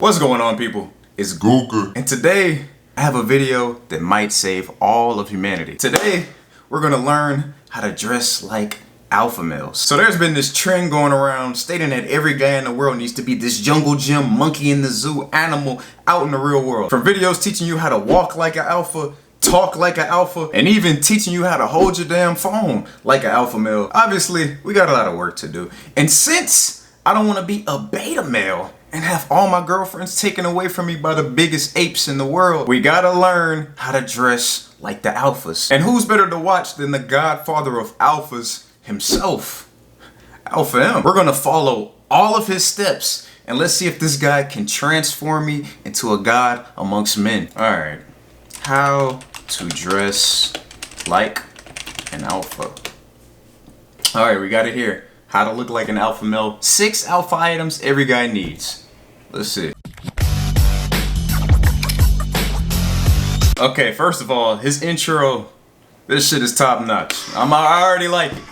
What's going on, people? It's ggooca, and today I have a video that might save all of humanity. Today we're gonna learn how to dress like alpha males. So there's been this trend going around stating that every guy in the world needs to be this jungle gym, monkey in the zoo animal out in the real world. From videos teaching you how to walk like an alpha, talk like an alpha, and even teaching you how to hold your damn phone like an alpha male. Obviously, we got a lot of work to do. And since I don't want to be a beta male and have all my girlfriends taken away from me by the biggest apes in the world, we gotta learn how to dress like the alphas. And who's better to watch than the godfather of alphas himself, Alpha M. We're gonna follow all of his steps and let's see if this guy can transform me into a god amongst men. All right, how to dress like an alpha. All right, we got it here. How to look like an alpha male. 6 alpha items every guy needs. Let's see. Okay, first of all, his intro, this shit is top notch. I already like it.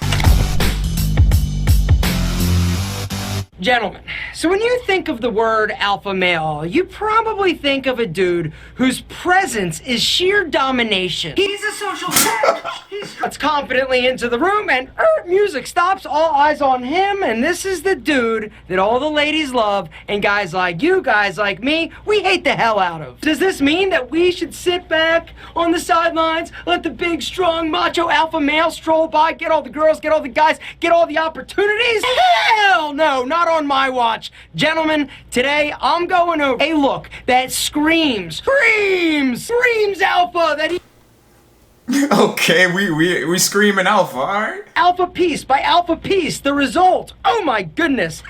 Gentlemen, so when you think of the word alpha male, you probably think of a dude whose presence is sheer domination. He's a social savage. He struts confidently into the room and music stops, all eyes on him, and this is the dude that all the ladies love and guys like you, guys like me, we hate the hell out of. Does this mean that we should sit back on the sidelines, let the big, strong, macho alpha male stroll by, get all the girls, get all the guys, get all the opportunities? Hell no, not on my watch. Gentlemen, today I'm going over a look that screams alpha, that he Okay, we screaming alpha, alright? alpha piece by alpha piece, the result. Oh my goodness.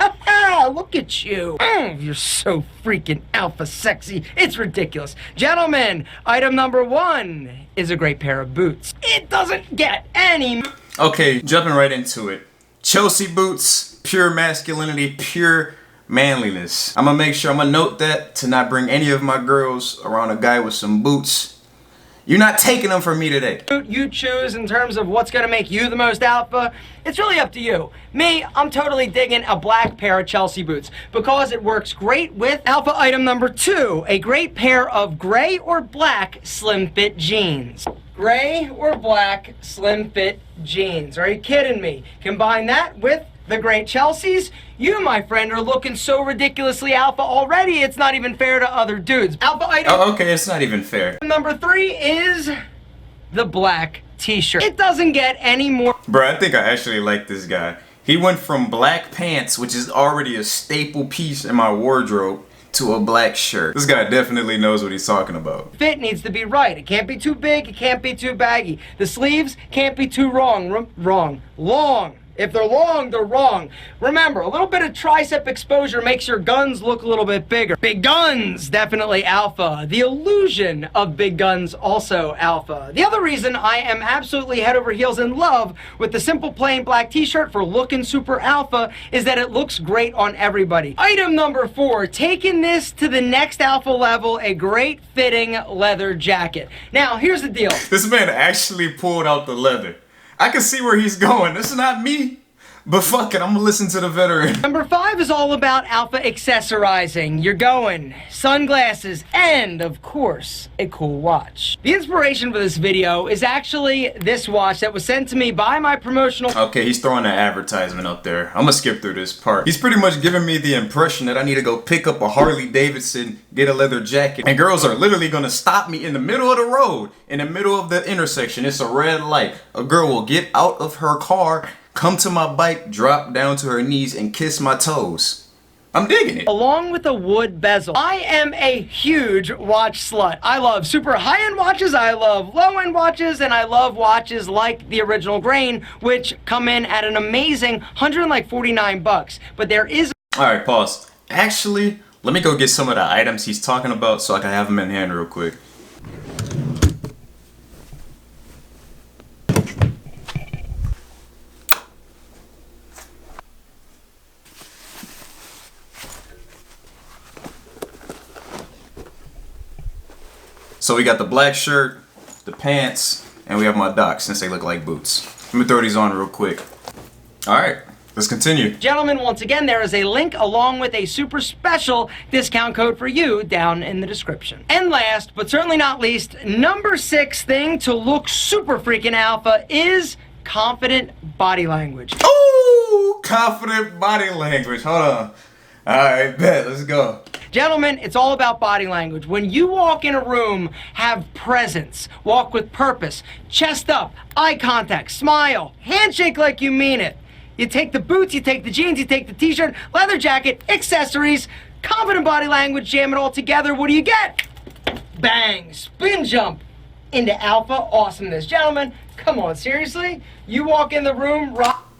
Look at you. You're so freaking alpha sexy. It's ridiculous. Gentlemen, item number 1 is a great pair of boots. It doesn't get any. Okay, jumping right into it. Chelsea boots, pure masculinity, pure manliness. I'm gonna make sure, I'm gonna note that to not bring any of my girls around a guy with some boots. You're not taking them from me today. You choose in terms of what's gonna make you the most alpha. It's really up to you. Me, I'm totally digging a black pair of Chelsea boots because it works great with alpha item number 2, a great pair of gray or black slim fit jeans. Gray or black slim fit jeans. Are you kidding me? Combine that with the great Chelseas. You, my friend, are looking so ridiculously alpha already, it's not even fair to other dudes. Alpha item. Oh, okay, it's not even fair. Number 3 is the black t-shirt. It doesn't get any more. Bro, I think I actually like this guy. He went from black pants, which is already a staple piece in my wardrobe, to a black shirt. This guy definitely knows what he's talking about. Fit needs to be right. It can't be too big, it can't be too baggy. The sleeves can't be too long. If they're long, they're wrong. Remember, a little bit of tricep exposure makes your guns look a little bit bigger. Big guns, definitely alpha. The illusion of big guns, also alpha. The other reason I am absolutely head over heels in love with the simple plain black t-shirt for looking super alpha is that it looks great on everybody. Item number 4, taking this to the next alpha level, a great fitting leather jacket. Now, here's the deal. This man actually pulled out the leather. I can see where he's going. This is not me. But fuck it, I'm gonna listen to the veteran. Number 5 is all about alpha accessorizing. You're going sunglasses and, of course, a cool watch. The inspiration for this video is actually this watch that was sent to me by my promotional... Okay, he's throwing an advertisement up there. I'm gonna skip through this part. He's pretty much giving me the impression that I need to go pick up a Harley Davidson, get a leather jacket, and girls are literally gonna stop me in the middle of the road, in the middle of the intersection. It's a red light. A girl will get out of her car, come to my bike, drop down to her knees, and kiss my toes. I'm digging it. Along with a wood bezel. I am a huge watch slut. I love super high-end watches, I love low-end watches, and I love watches like the original grain, which come in at an amazing $149. But there is... Alright, pause. Actually, let me go get some of the items he's talking about so I can have them in hand real quick. So we got the black shirt, the pants, and we have my Docs since they look like boots. Let me throw these on real quick. Alright, Let's continue. Gentlemen, once again, there is a link along with a super special discount code for you down in the description. And last, but certainly not least, number 6 thing to look super freaking alpha is confident body language. Ooh, confident body language. Hold on. All right, bet. Let's go. Gentlemen, it's all about body language. When you walk in a room, have presence, walk with purpose, chest up, eye contact, smile, handshake like you mean it. You take the boots, you take the jeans, you take the t-shirt, leather jacket, accessories, confident body language, jam it all together. What do you get? Bang, spin jump into alpha awesomeness. Gentlemen, come on, seriously? You walk in the room, rock.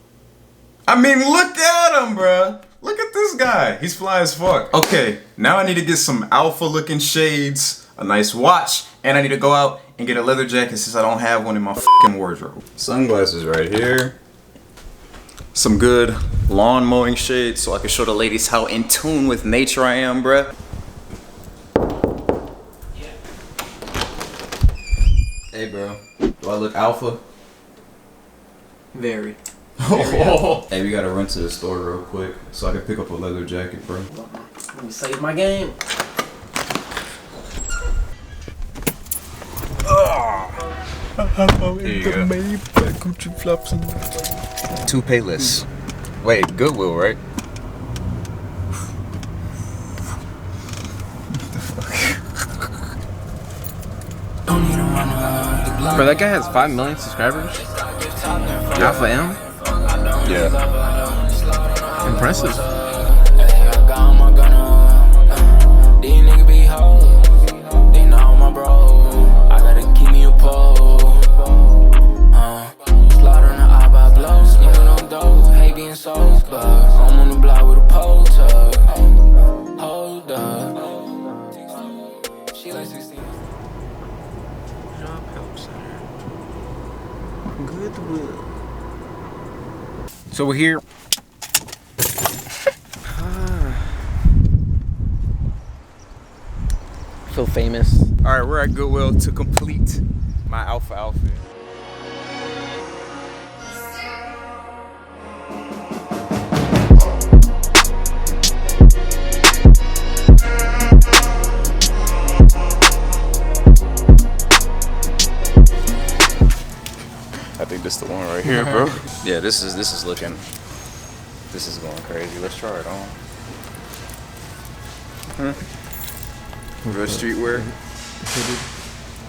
I mean, look at him, bruh. Look at this guy. He's fly as fuck. Okay, now I need to get some alpha looking shades, a nice watch, and I need to go out and get a leather jacket since I don't have one in my fucking wardrobe. Sunglasses right here. Some good lawn mowing shades so I can show the ladies how in tune with nature I am, bruh. Hey, bro. Do I look alpha? Very. Hey, we gotta run to the store real quick so I can pick up a leather jacket, bro. Let me save my game. Here you go. Two Payless. Wait, Goodwill, right? Bro, that guy has 5 million subscribers. Alpha M? Yeah. Impressive. So we're here. Feel famous. All right, we're at Goodwill to complete my alpha outfit. I think this is the one right here, bro. Yeah, this is looking. This is going crazy. Let's try it on. Real streetwear.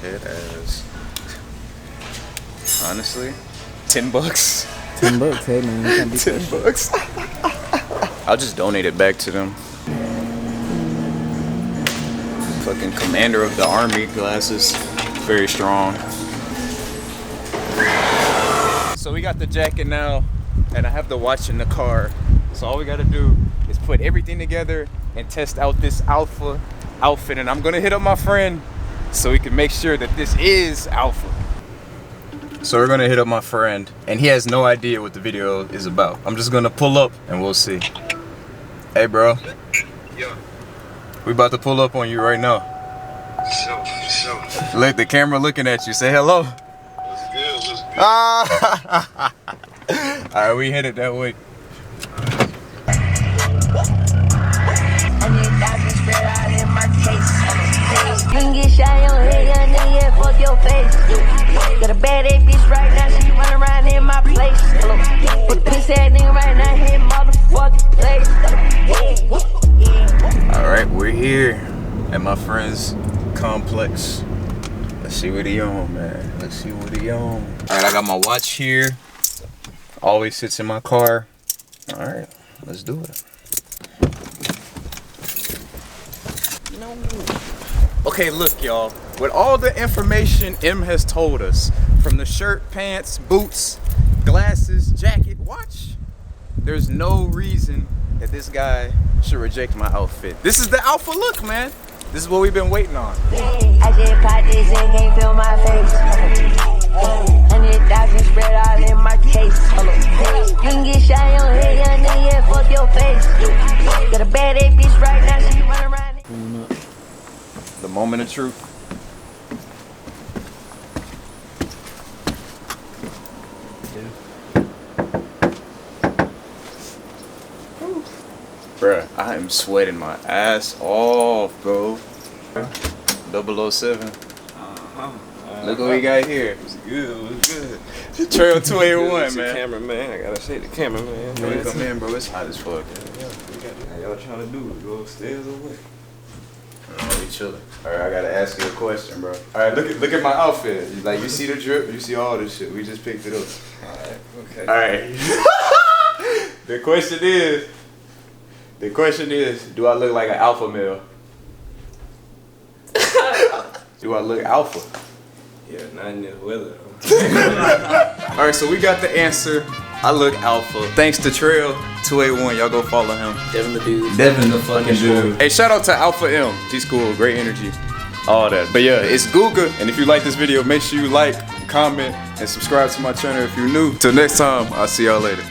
Head ass. Honestly, $10. $10, hey man. $10. I'll just donate it back to them. Fucking commander of the army glasses. Very strong. So we got the jacket now, and I have the watch in the car. So all we gotta do is put everything together and test out this alpha outfit. And I'm gonna hit up my friend so we can make sure that this is alpha. So we're gonna hit up my friend, and he has no idea what the video is about. I'm just gonna pull up and we'll see. Hey, bro. Yeah. We about to pull up on you right now. So. Look, the camera looking at you. Say hello. What's good? Alright, we hit it that way. You can get shot on head, young nigga, fuck your face. Got a bad ass bitch right now, she run around in my place. Put a piss ass nigga right now, hit motherfucking place. Alright, we're here at my friend's complex. Let's see what he on, man. Let's see what he on. Alright, I got my watch here. Always sits in my car. Alright, let's do it. Okay, look, y'all. With all the information M has told us, from the shirt, pants, boots, glasses, jacket, watch, there's no reason that this guy should reject my outfit. This is the alpha look, man. This is what we've been waiting on. I just popped this and can't feel my face. $100,000 spread all in my case. You can get shot on head, young nigga, fuck your face. Got a bad ass bitch right now, she run around. The moment of truth. I'm sweating my ass off, bro. 007. Look what we got here. What's good? What's good? Trail 281, It's the man. cameraman. I gotta say the cameraman. Hey, come in, bro. It's hot as fuck. How y'all trying to do it? Go upstairs or what? Oh, we chilling. All right, I gotta ask you a question, bro. All right, look at my outfit. You see the drip? You see all this shit? We just picked it up. Okay. All right. The question is, do I look like an alpha male? Do I look alpha? Yeah, not in this weather. All right, so we got the answer. I look alpha. Thanks to Trail 281. Y'all go follow him. Devin the dude. Devin the fucking dude. Hey, shout out to Alpha M. He's cool, great energy, all that. But yeah, it's ggooca. And if you like this video, make sure you like, comment, and subscribe to my channel if you're new. Till next time, I'll see y'all later.